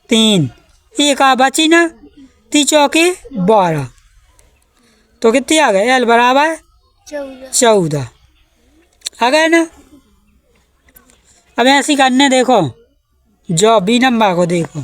3, एक आ बची ना, 3 चौके 12, तो कितनी आ गए? L बराबर 14 आ गए ना। अब ऐसी करने देखो, जो बी नंबर को देखो।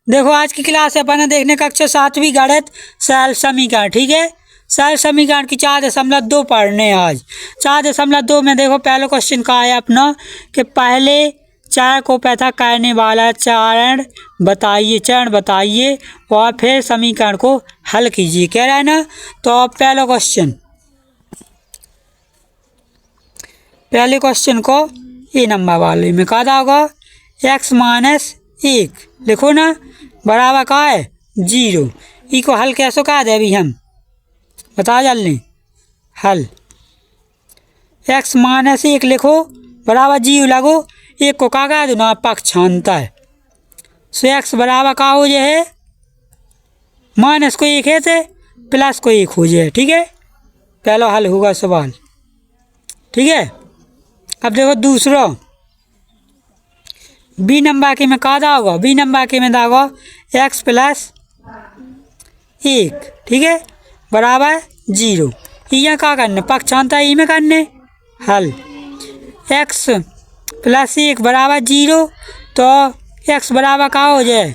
देखो आज की क्लास अपन देखने कक्षा 7वीं गणित सरल समीकरण, ठीक है। सरल समीकरण की 4.2 पढ़ने आज। 4.2 में देखो पहले क्वेश्चन का है अपना कि पहले चर को पृथक करने वाला चरण बताइए और फिर समीकरण को हल कीजिए, कह रहा है ना। तो पहले क्वेश्चन को ए नंबर वाले में कहा होगा x-1 लिखो ना, बराबर का है 0। ई को हल कैसे कहा दे अभी हम बता जल्दी। हल x-1 लिखो, बराबर 0 लगो, एक को का दो ना पक्षांतर। सो x बराबर का हो जाए, माइनस को 1 है से प्लस को 1 हो जाए, ठीक है। पहला हल होगा सवाल, ठीक है। अब देखो दूसरा बी नंबर के में कहा होगा, बी नंबर के में दागा x+1, ठीक है, बराबर 0। यहाँ क्या करने? पक्षांतर ई में करने। हल x+1 बराबर 0, तो x बराबर का हो जाए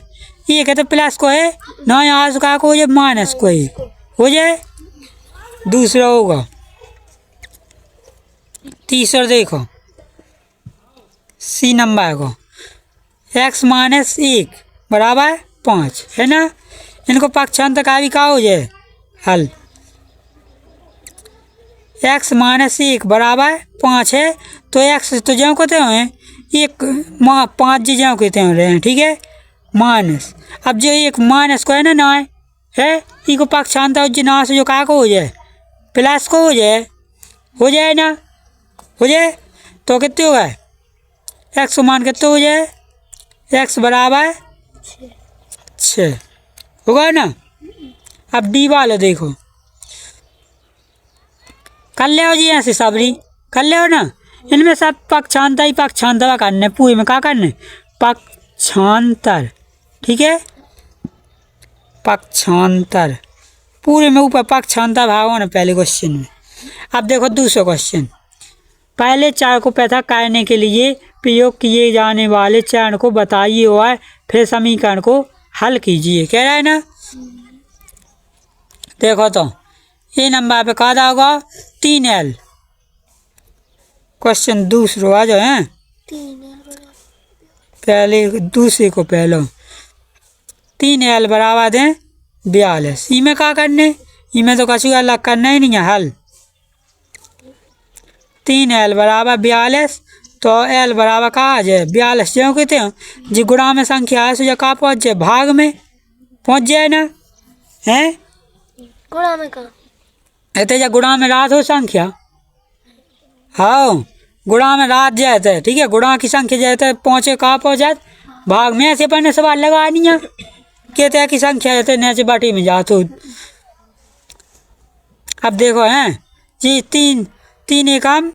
1 है तो प्लस को है ना, यहाँ से का हो जाए माइनस को 1 हो जाए। दूसरा होगा तीसरा, देखो सी नंबर को x-1 बराबर 5 है ना, इनको पक्षांतर का भी का हो जाए। हल x-1 बराबर 5 है, तो x तो ज्यों कहते हैं 5 जी ज्यों कहते हैं, ठीक है, माइनस। अब जो एक माइनस को है ना ना है ई को पक्षांतर जो ना से जो का को हो जाए प्लस को हो जाए ना, हो जाए। तो कितने हो गए? x को मान कितने हो जाए? x बराबर 6 होगा ना। अब डी वाले देखो, कर ले जी, ऐसे सबरी कर ले ना, इनमें सब पक्षांतर करने, पूरे में क्या करने? पक्षांतर, ठीक है, पक्षांतर पूरे में ऊपर पक्षांतर भागो ना पहले क्वेश्चन में। अब देखो दूसरा क्वेश्चन, पहले चर को पृथक करने के लिए प्रयोग किए जाने वाले चरण को बताइए और फिर समीकरण को हल कीजिए, कह रहा है ना। देखो तो ए नंबर पे कहा होगा 3L। क्वेश्चन दूसरो आ जाओ हैं, पहले दूसरे को पहले 3L बराबर दें 42। ई में क्या करने? ई में तो कछु अलग करना ही नहीं है। हल 3L बराबर 42, तो L बराबर कहा आ जाए 42 जो कहते हैं जी गुणा में संख्या है, जो कहाँ पहुँच जाए? भाग में पहुँच जाए ना, है गुणा में कहाँ? जब गुणा में रात हो संख्या, हाँ गुणा में रात जाते, ठीक है, गुणा की संख्या जाते पहुँचे कहाँ पहुँच जाए? भाग में। ऐसे पढ़ने सवाल लगा नहीं है, कहते हैं कि संख्या जाते नीचे बाटी में जाते। अब देखो हैं जी 3 एकम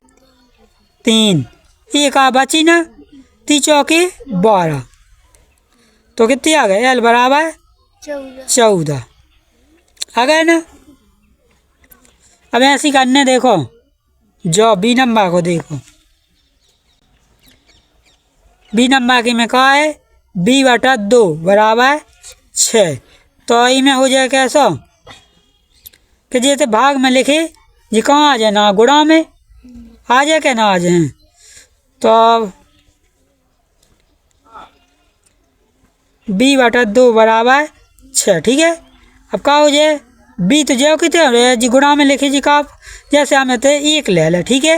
3, एक आ बची ना, 3 चौके 12, तो कितनी आ गए? L बराबर 14 आ गए ना। अब ऐसी करने देखो, जो बी नंबर को देखो, बी नंबर की में कहा है b/2 बराबर 6, तो ई में हो जाए कैसा कि जैसे भाग में लिखे जी कहाँ आ जाए ना, गुणा में आ जाए क्या ना आ जाए। तो b/2 बराबर 6, ठीक है। अब क्या हो जाए? बी तो जो कितने जी गुणा में लिखे जी का, जैसे हमें थे 1 ले लो, ठीक है,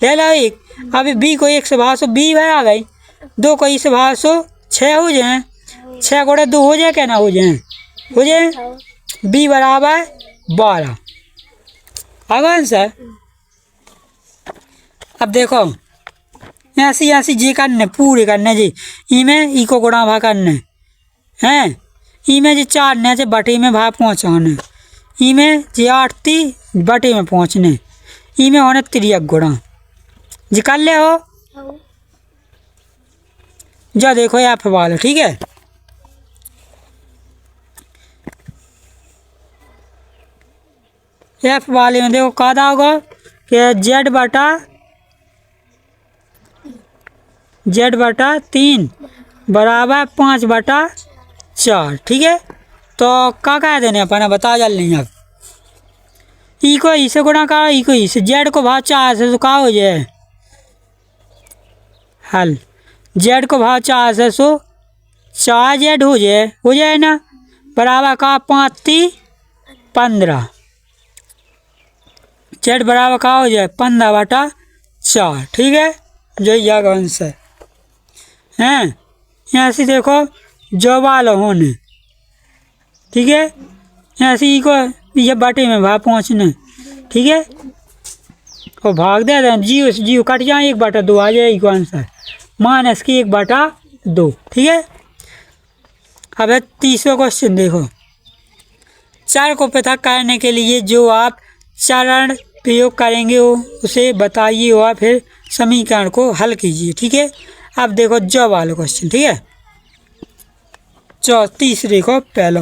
ले लो 1। अभी बी को 1 से भाग सो बी आ गई, 2 को 1 से भाग सो 6 हो जाए, 6 गुणे 2 हो जाए क्या ना हो जाए, बी बराबर 12 आ गया आंसर। अब देखो ऐसी जी करने पूरे करने जी, ई में ई को गुणा भाग करने हैं, ई में जी 4 ने जी बटी में भाग पहुँचाने, ई में जी 8 बटी में पहुँचने, ई में होने 3 गुणा जी कर ले हो। जो देखो एफ वाले, ठीक है। एफ वाले में देखो क्या होगा कि जेड बटा 3 बराबर 5/4, ठीक है। तो क्या कह देने अपन बता जल नहीं अब ई को ई से गुणा करो, ई को ई से, जेड को भाव 4 से तो क्या हो जाए हल, जेड को भाव 4 से सो 4 जेड हो जाए ना, बराबर का 5 3 15, जेड बराबर का हो जाए 15/4, ठीक है। जो यह आंसर हैं यहाँ से देखो जो वाला होने, ठीक है। यहाँ से ई को ये बाटे में भाग पहुँचने, ठीक है। और भाग दे दें, जीरो से जीरो कट जाए, 1/2 आ जाए को आंसर, माइनस की 1/2, ठीक है। अब तीसरा क्वेश्चन देखो, चर को पृथक करने के लिए जो आप चरण प्रयोग करेंगे वो उसे बताइए और फिर समीकरण को हल कीजिए, ठीक है। अब देखो जो वाला क्वेश्चन, ठीक है। तीसरे को पहला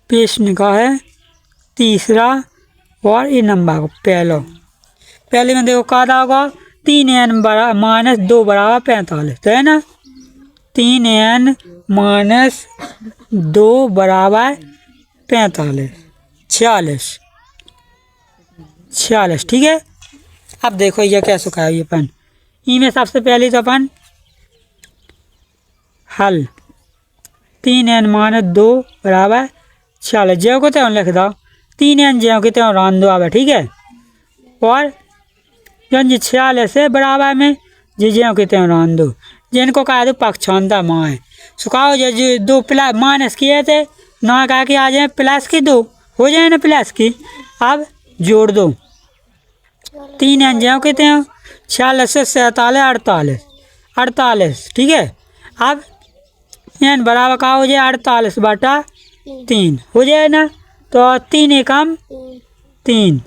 प्रश्न का है तीसरा और ये नंबर को पहले में देखो क्या होगा 3n माइनस 2 बराबर 45, तो है ना 3n माइनस 2 बराबर 45 46, ठीक है। अब देखो ये क्या सुखा है अपन ई में सबसे पहले तो अपन हल 3n माइनस 2 बराबर 46 जो को तो लिख दो, 3n जो के तो रान दो आवे, ठीक है। और जो 46 है बराबर में जो के तो रान दो, जिनको कहा दो पक्षांतर माए सुखाओ, जो 2 प्लस माइनस किए थे ना कहा कि आ जाए प्लस की 2 हो जाए ना प्लस की, अब जोड़ दो 3n जो कहते हैं 46 से 47 48, ठीक है। अब n बराबर का हो जाए 48/3 हो जाए ना, तो 3 एकम 3,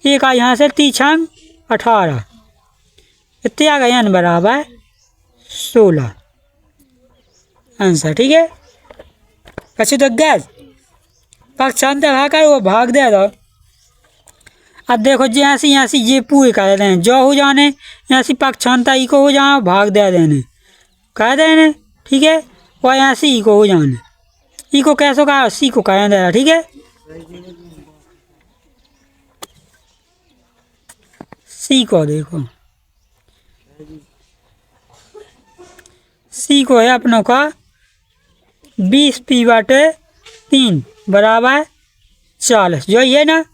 एक आ यहाँ से 3 छंग 18, इतने आ गए n बराबर 16 आंसर, ठीक है। अच्छी तो गैस पक्षांतर भाकर वो भाग दे दो। अब देखो जैसे यहाँ से ये पूरे कर देते हैं जो हो जाने, यहाँ से पक्षांतर ई को हो जाए भाग दे देने कह देने, ठीक है। और यहाँ से ई को हो जाने, ई को कैसे कहा सी को कह देना, ठीक है। सी को देखो, सी को है अपनों का 20p/3 बराबर 40 जो ये ना,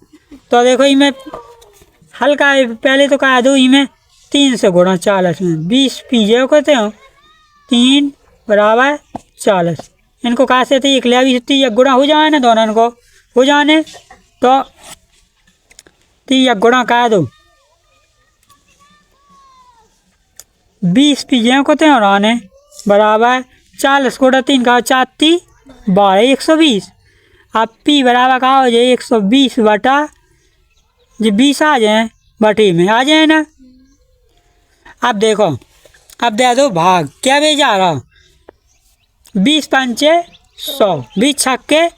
तो देखो इमें हल्का पहले तो कहा दो इमें 3 से गुणा 40 में 20p जो कहते हो 3 बराबर 40, इनको कहा से थे 1 ले 20 गुणा हो जाए ना, दोनों को हो जाने, तो 3 गुणा कह दो 20p जो कहते हैं और आने बराबर 40 गुणा 3 का 4 3 12 120, अब p बराबर का हो जाए 120 बटा जो 20 आ जाए बटे में आ जाए ना। अब देखो अब दे दो भाग, क्या भेजा रहा 20 पंचे 100, 20 छक्के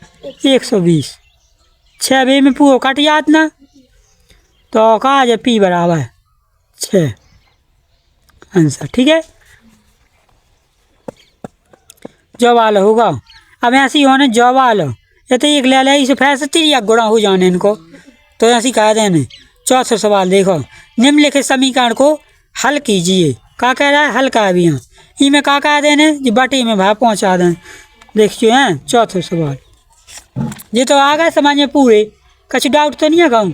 120, 6 बे में पूरा कट जात ना, तो कहा जाए p बराबर 6 आंसर, ठीक है। जो वाला होगा अब ऐसी होने जो वाला ये तो 1 ले ले इसे फैसे 3 गुणा हो जाने इनको, तो ऐसी कह देने। चौथा सवाल देखो, निम्नलिखित समीकरण को हल कीजिए, क्या कह रहा है हल का भी यहाँ ई में क्या कह देने जो बटी में भाव पहुँचा दें। देखिए हैं चौथा सवाल ये तो आ गए समझ में पूरे, कुछ डाउट तो नहीं है गाँव।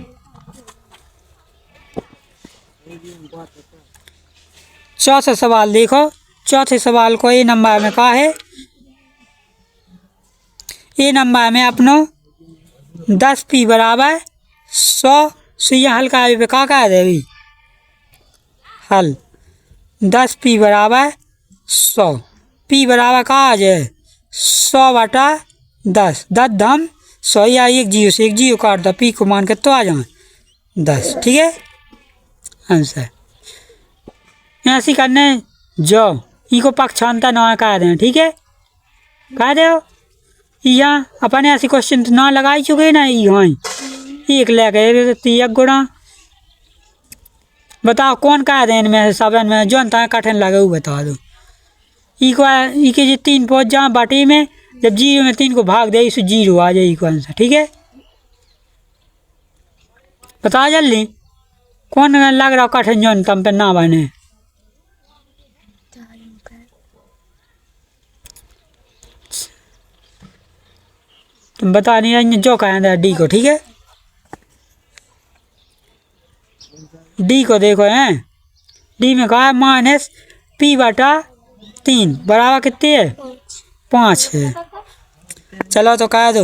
चौथा सवाल देखो, चौथे सवाल को ए नंबर में कहा है, ए नंबर में अपनो 10p बराबर 100 से यहाँ हल का भी क्या कह दे भी हल 10p बराबर 100, p बराबर का आ जाए 100/10, 10 धम 100 या 1 जीरो से 1 जीरो काट दो, p को मान के तो आ जाए 10, ठीक है आंसर। ऐसी करने जो इको पक्षांतर ना कह दें, ठीक है, कह दे यहाँ अपन ऐसी क्वेश्चन तो ना लगाई चुके ना, यहाँ एक लेके 3 गुणा बताओ कौन कह दें इनमें सब में जो था कठिन लगे वो बता दो। इके जो 3 पहुँच जाए बाटी में, जब 0 में 3 को भाग दे इसे 0 आ जाए इको आंसर, ठीक है। बता जल्दी कौन लग रहा कठिन जो तम पे ना बने। तुम बता नहीं रही जो कहें डी को, ठीक है। डी को देखो हैं, डी में कहा है -p/3 बराबर कितने है 5 है। चलो तो कह दो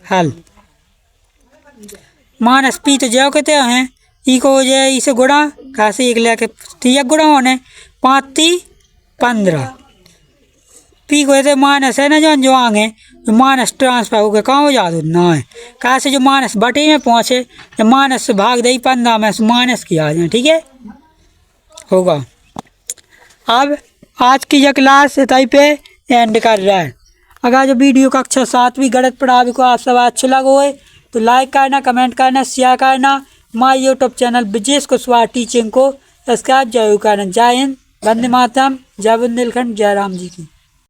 हल। -p तो जो कहते हैं ई को जो इसे गुणा कैसे 1 लेके 3 गुणा होने 5 3 15 पी को ऐसे माइनस है ना जो आगे जो माइनस ट्रांसफर होकर कहाँ हो जाते ना है कैसे जो माइनस बटे में पहुँचे जब माइनस से भाग दे 15 में से माइनस की आ जाए, ठीक है होगा। अब आज की यह क्लास इतनी पे एंड कर रहा है। अगर जो वीडियो कक्षा 7वीं गणित पढ़ावे को आप सब अच्छा लगा हो तो लाइक करना, कमेंट करना, शेयर करना। हमारे YouTube channel Brijesh Kushwaha teaching को सब्सक्राइब जरूर करना। जय हिंद, वंदे मातरम, जय बुंदेलखंड, जय राम जी की।